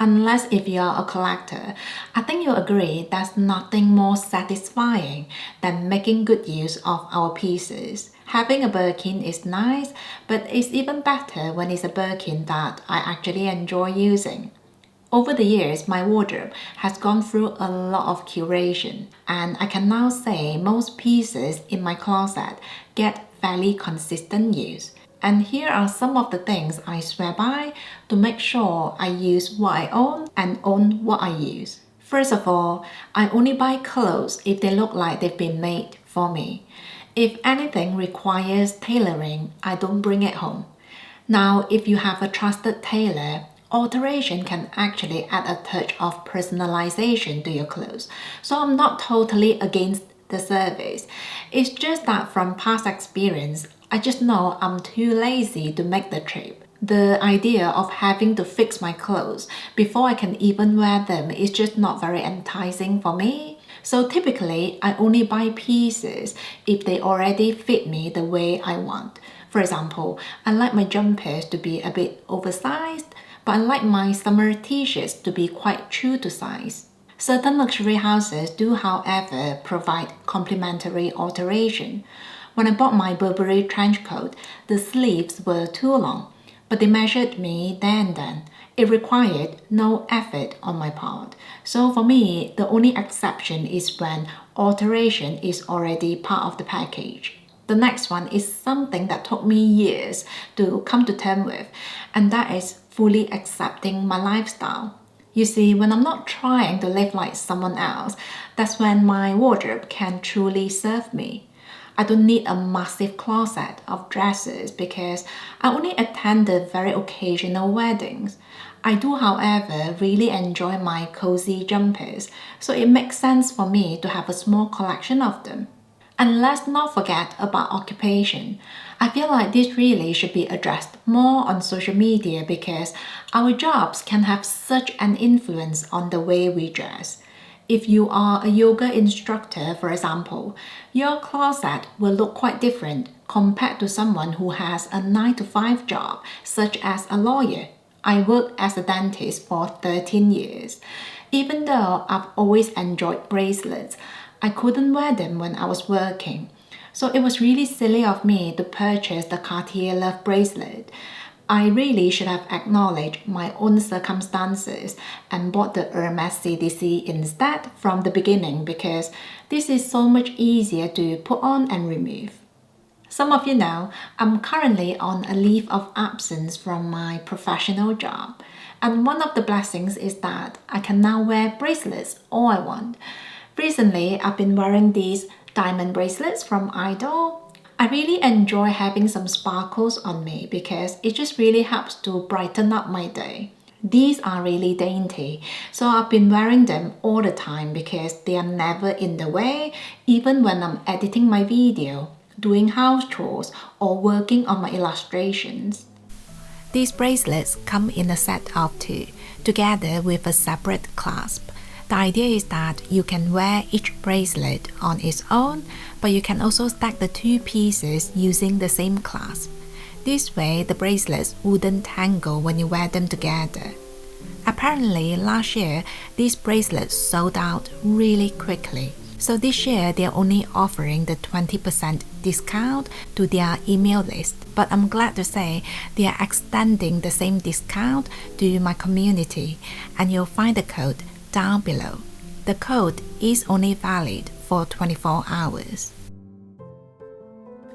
Unless if you are a collector, I think you'll agree there's nothing more satisfying than making good use of our pieces. Having a Birkin is nice, but it's even better when it's a Birkin that I actually enjoy using. Over the years, my wardrobe has gone through a lot of curation, and I can now say most pieces in my closet get fairly consistent use. And here are some of the things I swear by to make sure I use what I own and own what I use. First of all, I only buy clothes if they look like they've been made for me. If anything requires tailoring, I don't bring it home. Now, if you have a trusted tailor, alteration can actually add a touch of personalization to your clothes. So I'm not totally against the service. It's just that from past experience, I just know I'm too lazy to make the trip. The idea of having to fix my clothes before I can even wear them is just not very enticing for me. So typically, I only buy pieces if they already fit me the way I want. For example, I like my jumpers to be a bit oversized, but I like my summer t-shirts to be quite true to size. Certain luxury houses do, however, provide complimentary alteration. When I bought my Burberry trench coat, the sleeves were too long, but they measured me there and then. It required no effort on my part. So for me, the only exception is when alteration is already part of the package. The next one is something that took me years to come to terms with, and that is fully accepting my lifestyle. You see, when I'm not trying to live like someone else, that's when my wardrobe can truly serve me. I don't need a massive closet of dresses because I only attend the very occasional weddings. I do, however, really enjoy my cozy jumpers, so it makes sense for me to have a small collection of them. And let's not forget about occupation. I feel like this really should be addressed more on social media because our jobs can have such an influence on the way we dress. If you are a yoga instructor, for example, your closet will look quite different compared to someone who has a 9-to-5 job, such as a lawyer. I worked as a dentist for 13 years. Even though I've always enjoyed bracelets, I couldn't wear them when I was working. So it was really silly of me to purchase the Cartier Love bracelet. I really should have acknowledged my own circumstances and bought the Hermes CDC instead from the beginning because this is so much easier to put on and remove. Some of you know I'm currently on a leave of absence from my professional job, and one of the blessings is that I can now wear bracelets all I want. Recently, I've been wearing these diamond bracelets from IDYL. I really enjoy having some sparkles on me because it just really helps to brighten up my day. These are really dainty, so I've been wearing them all the time because they are never in the way, even when I'm editing my video, doing house chores, or working on my illustrations. These bracelets come in a set of 2, together with a separate clasp. The idea is that you can wear each bracelet on its own, but you can also stack the 2 pieces using the same clasp. This way, the bracelets wouldn't tangle when you wear them together. Apparently, last year, these bracelets sold out really quickly. So this year, they're only offering the 20% discount to their email list. But I'm glad to say they are extending the same discount to my community, and you'll find the code down below. The code is only valid for 24 hours.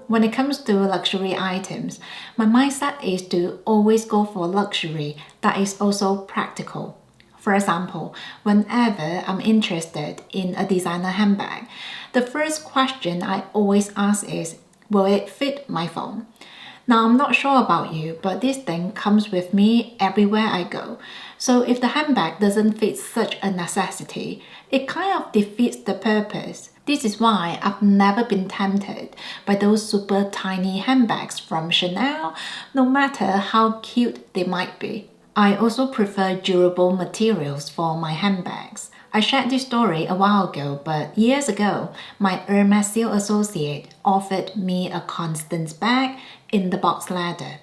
When it comes to luxury items, my mindset is to always go for luxury that is also practical. For example, whenever I'm interested in a designer handbag, the first question I always ask is, will it fit my phone? Now, I'm not sure about you, but this thing comes with me everywhere I go. So if the handbag doesn't fit such a necessity, it kind of defeats the purpose. This is why I've never been tempted by those super tiny handbags from Chanel, no matter how cute they might be. I also prefer durable materials for my handbags. I shared this story a while ago, but years ago, my Hermes sales associate offered me a Constance bag in the box leather.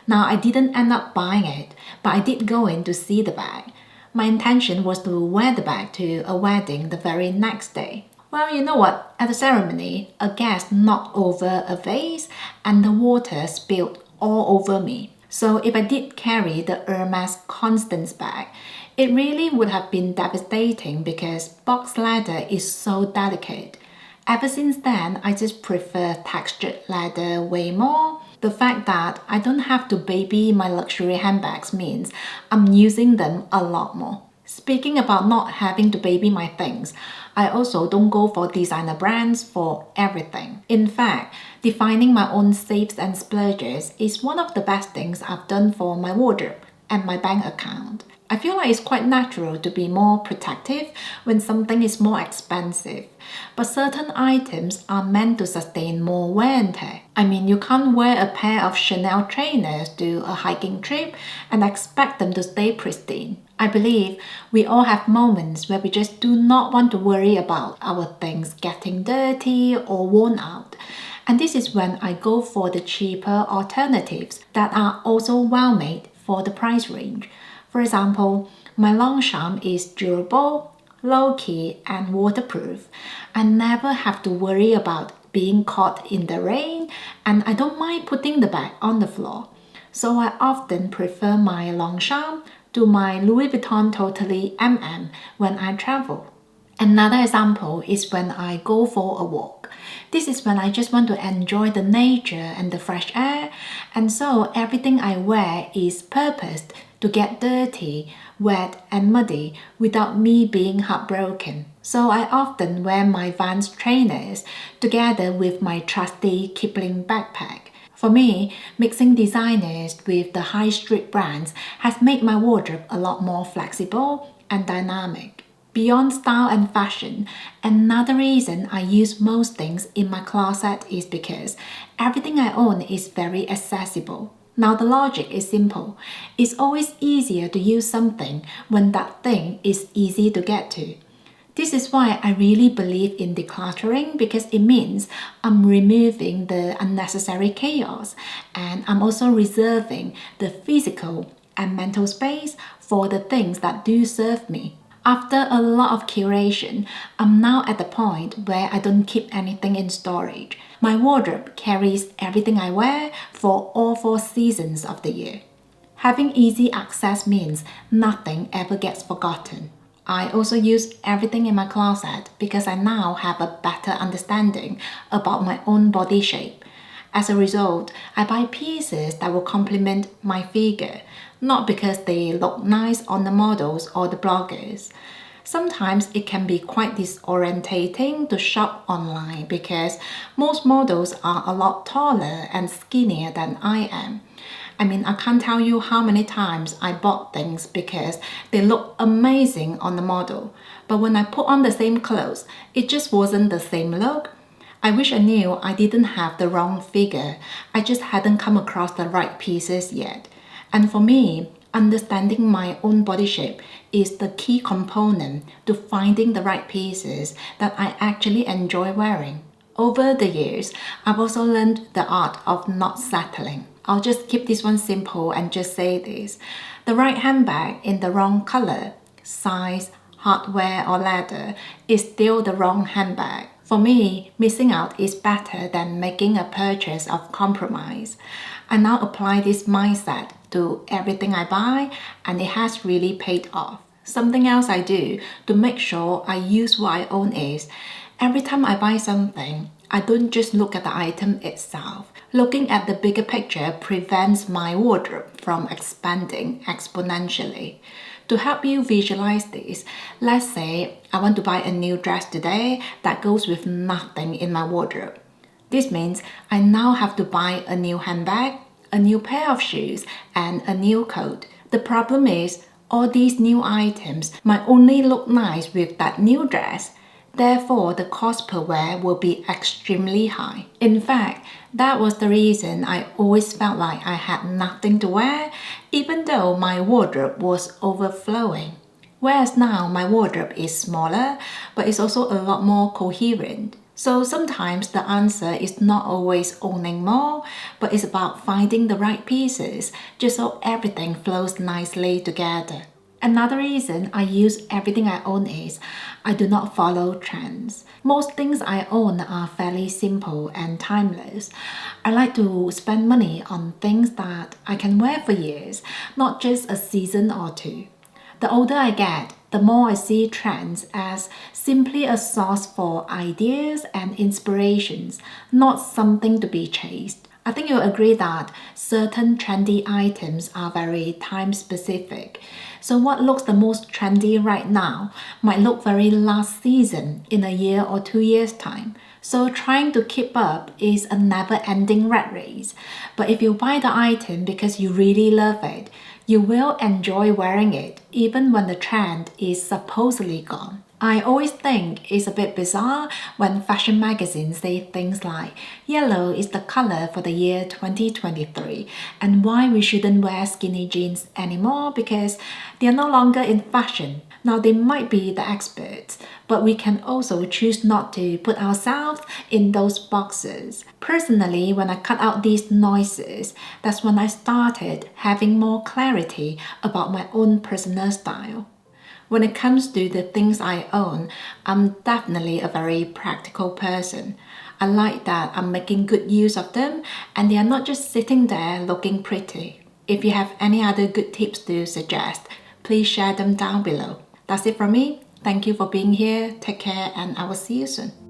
Now, I didn't end up buying it, but I did go in to see the bag. My intention was to wear the bag to a wedding the very next day. Well, you know what? At the ceremony, a guest knocked over a vase and the water spilled all over me. So if I did carry the Hermes Constance bag, it really would have been devastating because box leather is so delicate. Ever since then, I just prefer textured leather way more. The fact that I don't have to baby my luxury handbags means I'm using them a lot more. Speaking about not having to baby my things, I also don't go for designer brands for everything. In fact, defining my own saves and splurges is one of the best things I've done for my wardrobe and my bank account. I feel like it's quite natural to be more protective when something is more expensive, but certain items are meant to sustain more wear and tear. I mean, you can't wear a pair of Chanel trainers to a hiking trip and expect them to stay pristine. I believe we all have moments where we just do not want to worry about our things getting dirty or worn out. And this is when I go for the cheaper alternatives that are also well made for the price range. For example, my Longchamp is durable, low-key and waterproof. I never have to worry about being caught in the rain, and I don't mind putting the bag on the floor. So I often prefer my Longchamp to my Louis Vuitton Totally when I travel. Another example is when I go for a walk. This is when I just want to enjoy the nature and the fresh air, and so everything I wear is purposed to get dirty, wet and muddy without me being heartbroken. So I often wear my Vans trainers together with my trusty Kipling backpack. For me, mixing designers with the high street brands has made my wardrobe a lot more flexible and dynamic. Beyond style and fashion, another reason I use most things in my closet is because everything I own is very accessible. Now the logic is simple. It's always easier to use something when that thing is easy to get to. This is why I really believe in decluttering, because it means I'm removing the unnecessary chaos and I'm also reserving the physical and mental space for the things that do serve me. After a lot of curation, I'm now at the point where I don't keep anything in storage. My wardrobe carries everything I wear for all 4 seasons of the year. Having easy access means nothing ever gets forgotten. I also use everything in my closet because I now have a better understanding about my own body shape. As a result, I buy pieces that will complement my figure, not because they look nice on the models or the bloggers. Sometimes it can be quite disorientating to shop online because most models are a lot taller and skinnier than I am. I mean, I can't tell you how many times I bought things because they look amazing on the model, but when I put on the same clothes, it just wasn't the same look. I wish I knew I didn't have the wrong figure, I just hadn't come across the right pieces yet. And for me, understanding my own body shape is the key component to finding the right pieces that I actually enjoy wearing. Over the years, I've also learned the art of not settling. I'll just keep this one simple and just say this. The right handbag in the wrong color, size, hardware or leather is still the wrong handbag. For me, missing out is better than making a purchase of compromise. I now apply this mindset to everything I buy, and it has really paid off. Something else I do to make sure I use what I own is, every time I buy something, I don't just look at the item itself. Looking at the bigger picture prevents my wardrobe from expanding exponentially. To help you visualize this, let's say I want to buy a new dress today that goes with nothing in my wardrobe. This means I now have to buy a new handbag, a new pair of shoes, and a new coat. The problem is, all these new items might only look nice with that new dress. Therefore, the cost per wear will be extremely high. In fact, that was the reason I always felt like I had nothing to wear, even though my wardrobe was overflowing. Whereas now my wardrobe is smaller, but it's also a lot more coherent. So sometimes the answer is not always owning more, but it's about finding the right pieces, just so everything flows nicely together. Another reason I use everything I own is I do not follow trends. Most things I own are fairly simple and timeless. I like to spend money on things that I can wear for years, not just a season or two. The older I get, the more I see trends as simply a source for ideas and inspirations, not something to be chased. I think you'll agree that certain trendy items are very time specific. So what looks the most trendy right now might look very last season in a year or 2 years' time. So trying to keep up is a never-ending rat race. But if you buy the item because you really love it, you will enjoy wearing it even when the trend is supposedly gone. I always think it's a bit bizarre when fashion magazines say things like yellow is the color for the year 2023 and why we shouldn't wear skinny jeans anymore because they are no longer in fashion. Now they might be the experts, but we can also choose not to put ourselves in those boxes. Personally, when I cut out these noises, that's when I started having more clarity about my own personal style. When it comes to the things I own, I'm definitely a very practical person. I like that I'm making good use of them and they are not just sitting there looking pretty. If you have any other good tips to suggest, please share them down below. That's it from me. Thank you for being here. Take care and I will see you soon.